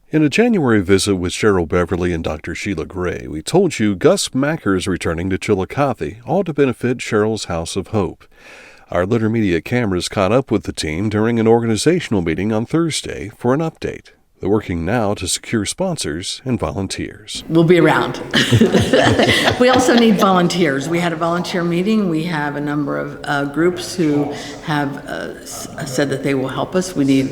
In a January visit with Cheryl Beverly and Dr. Sheila Gray, we told you Gus Macker is returning to Chillicothe, all to benefit Cheryl's House of Hope. Our Litter Media cameras caught up with the team during an organizational meeting on Thursday for an update. They're working now to secure sponsors and volunteers. We'll be around. We also need volunteers. We had a volunteer meeting. We have a number of groups who have said that they will help us. We need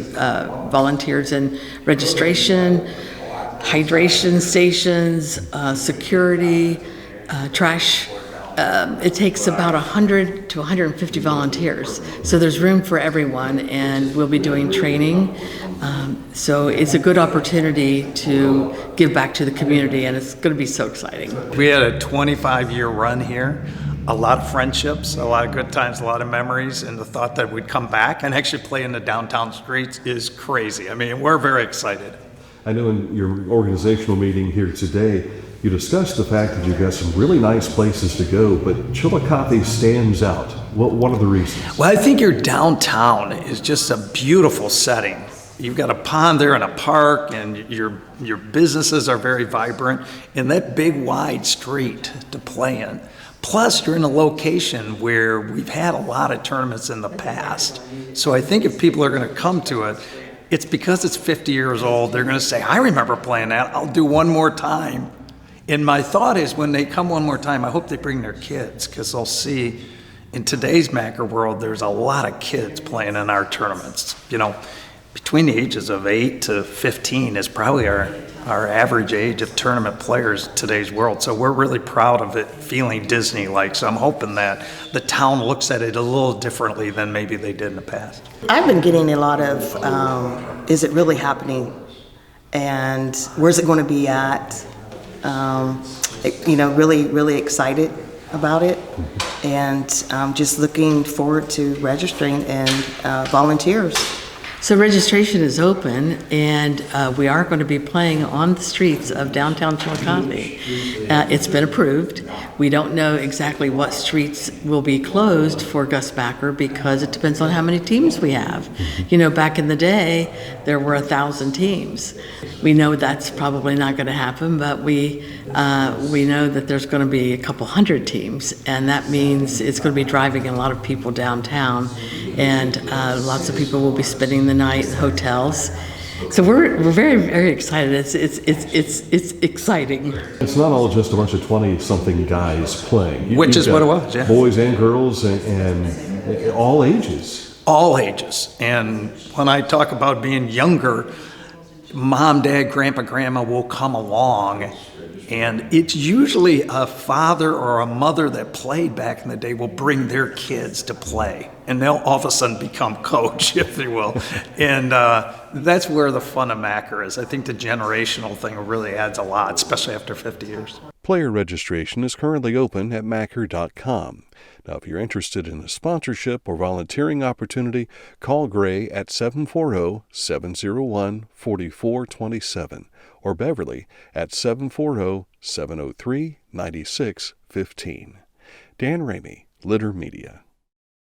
volunteers in registration, hydration stations, security, trash. It takes about 100 to 150 volunteers. So there's room for everyone, and we'll be doing training. So it's a good opportunity to give back to the community, and it's going to be so exciting. We had a 25-year run here, a lot of friendships, a lot of good times, a lot of memories, and the thought that we'd come back and actually play in the downtown streets is crazy. I mean, we're very excited. I know in your organizational meeting here today, you discussed the fact that you've got some really nice places to go, but Chillicothe stands out. What are the reasons? Well, I think your downtown is just a beautiful setting. You've got a pond there and a park, and your businesses are very vibrant, and that big wide street to play in. Plus, you're in a location where we've had a lot of tournaments in the past. So I think if people are going to come to it, it's because it's 50 years old. They're going to say, I remember playing that. I'll do one more time. And my thought is when they come one more time, I hope they bring their kids, because they'll see in today's Macker world, there's a lot of kids playing in our tournaments. You know, between the ages of 8 to 15 is probably our average age of tournament players in today's world. So we're really proud of it feeling Disney-like. So I'm hoping that the town looks at it a little differently than maybe they did in the past. I've been getting a lot of, is it really happening? And where's it going to be at? Really, really excited about it. And just looking forward to registering and volunteers. So registration is open, and we are going to be playing on the streets of downtown Chillicothe. It's been approved. We don't know exactly what streets will be closed for Gus Macker because it depends on how many teams we have. You know, back in the day, there were 1,000 teams. We know that's probably not going to happen, but we know that there's going to be a couple hundred teams, and that means it's going to be driving a lot of people downtown, and lots of people will be spending the night in hotels. So we're very, very excited. It's exciting. It's not all just a bunch of 20-something guys playing. Which is what it was, yeah. Boys and girls and all ages. All ages. And when I talk about being younger, mom, dad, grandpa, grandma will come along, and it's usually a father or a mother that played back in the day will bring their kids to play, and they'll all of a sudden become coach, if you will. And that's where the fun of Macker is. I think the generational thing really adds a lot, especially after 50 years. Player registration is currently open at Macker.com. Now, if you're interested in a sponsorship or volunteering opportunity, call Gray at 740-701-4427 or Beverly at 740-703-9615. Dan Ramey, Litter Media.